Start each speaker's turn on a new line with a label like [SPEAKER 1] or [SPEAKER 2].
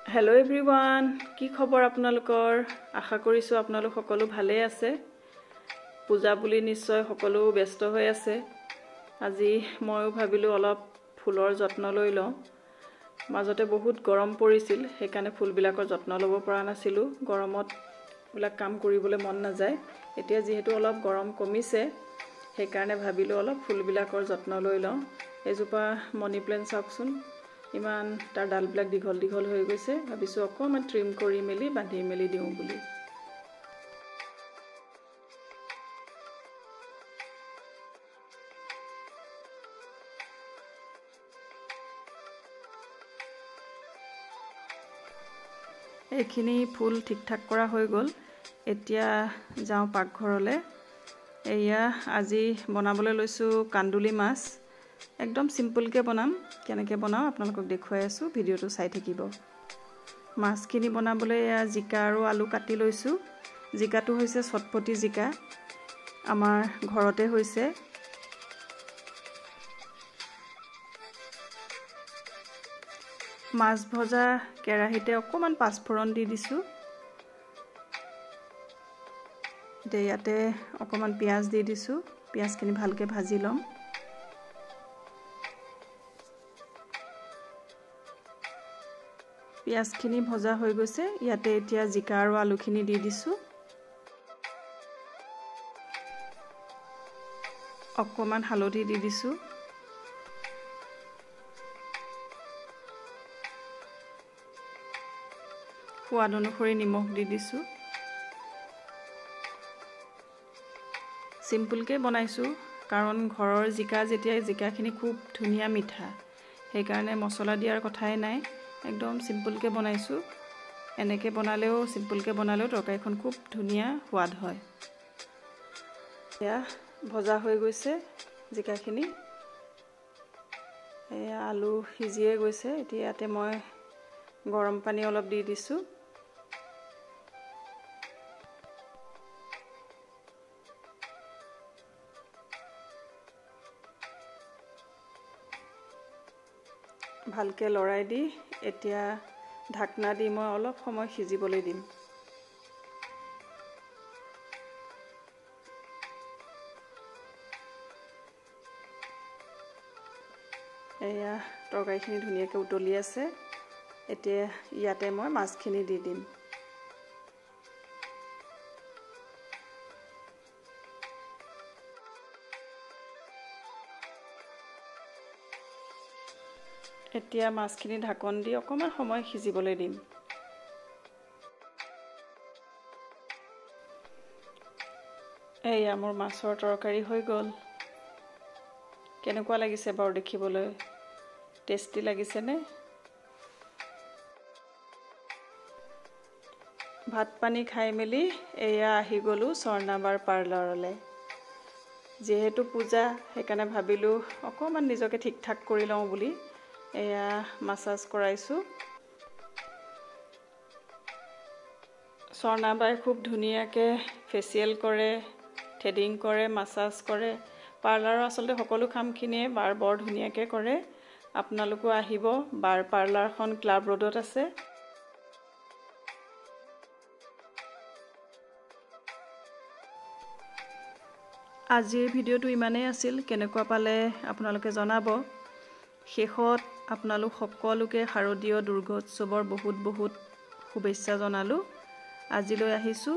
[SPEAKER 1] hello everyone की खबर आपनालोकर आशा करिसु आपनालोक सकलो भाले आछे पूजा बुली निश्चय सकलो व्यस्त হৈ আছে আজি ময়ো ভাবিলো অলপ ফুলৰ যত্ন লৈ লওঁ মাজতে বহুত গৰম পৰিছিল সেইকাৰণে ফুলবিলাকৰ যত্ন ল'ব পৰা নাছিলো গৰমত বিলাক কাম কৰিবলৈ মন নাযায় এতিয়া যেহেতু অলপ গৰম কমিছে সেইকাৰণে ভাবিলো অলপ ফুলবিলাকৰ যত্ন লৈ লওঁ এজোপা মনি প্ল্যান্ট চাওকচোন ইমান তাৰ ডালবিলাক দীঘল দীঘল হৈ গৈছে ভাবিছো অকমান ট্ৰিম কৰি মেলি বান্ধি মেলি দিওঁ বুলি এইখিনি ফুল ঠিক ঠাক কৰা হৈ গল এতিয়া যাও পাকঘৰলে এয়া আজি বনাবলৈ লৈছো কান্দুলি মাছ একদম সিম্পল কে বনাম কেনেকে বনাও আপোনালোকক দেখুৱাই আছো ভিডিওটো চাই থাকিব মাছখিনি বনাবলৈ এয়া জিকা আৰু আলু কাটি লৈছো জিকাটো হৈছে চটপটি জিকা আমাৰ ঘৰতে হৈছে মাছ ভজা কেৰাহিতে অকমান পাঁচফোৰণ দি দিছো ইয়াতে অকমান পিয়াজ দি দিছো পিয়াজখিনি ভালকে ভাজি লম পিয়াজখিনি ভজা হৈ গৈছে ইয়াতে এতিয়া জিকা আৰু আলুখিনি দি দিছো অকমান হালধি দি দিছো সোৱাদ অনুসৰি নিমখ দি দিছো সিম্পল কে বনাইছো কাৰণ ঘৰৰ জিকা যেতিয়া জিকাখিনি খুব ধুনিয়া মিঠা সেইকাৰণে মছলা দিয়াৰ কথাই নাই একদম সিম্পল কে বনাইছো এনেকে বনালেও সিম্পল কে বনালেও তৰকাৰীখন খুব ধুনিয়া সোৱাদ হয় এয়া ভজা হৈ গৈছে জিকাখিনি এয়া আলু সিজিয়ে গৈছে এতিয়া ইয়াতে মই গৰম পানী অলপ দি দিছো ভালকে লৰাই দি এতিয়া ঢাকনা দি মই অলপ সময় সিজিবলৈ দিম এয়া তৰকাৰীখিনি ধুনিয়াকৈ উতলি আছে এতিয়া ইয়াতে মই মাছখিনি দি দিম এতিয়া মাছখিনি ঢাকন দি অকমান সময় সিজিবলৈ দিম এয়া মোৰ মাছৰ তৰকাৰী হৈ গল কেনেকুৱা লাগিছে বাৰু দেখিবলৈ টেষ্টি লাগিছে নে ভাত পানী খাই মেলি এয়া আহি গলো স্বৰ্ণাবাৰ পাৰ্লাৰলে যেহেতু পূজা সেইকাৰণে ভাবিলো অকমান নিজকে ঠিক ঠাক কৰি লওঁ বুলি এয়া মাসাজ কৰাইছো স্বৰ্ণাবাই খুব ধুনিয়াকে ফেচিয়েল কৰে থ্ৰেডিং কৰে মাসাজ কৰে পাৰ্লাৰৰ আসলতে সকলো কামখিনিয়ে বাৰ বৰ ধুনিয়াকে কৰে আপোনালোকো আহিব বাৰ পাৰ্লাৰখন ক্লাব ৰোডত আছে আজিৰ ভিডিওটো ইমানেই আছিল কেনেকুৱা পালে আপোনালোকে জনাব শেষত আপোনালোক সকলোকে শাৰদীয় দুৰ্গোৎসৱৰ বহুত বহুত শুভেচ্ছা জনালো আজিলৈ আহিছো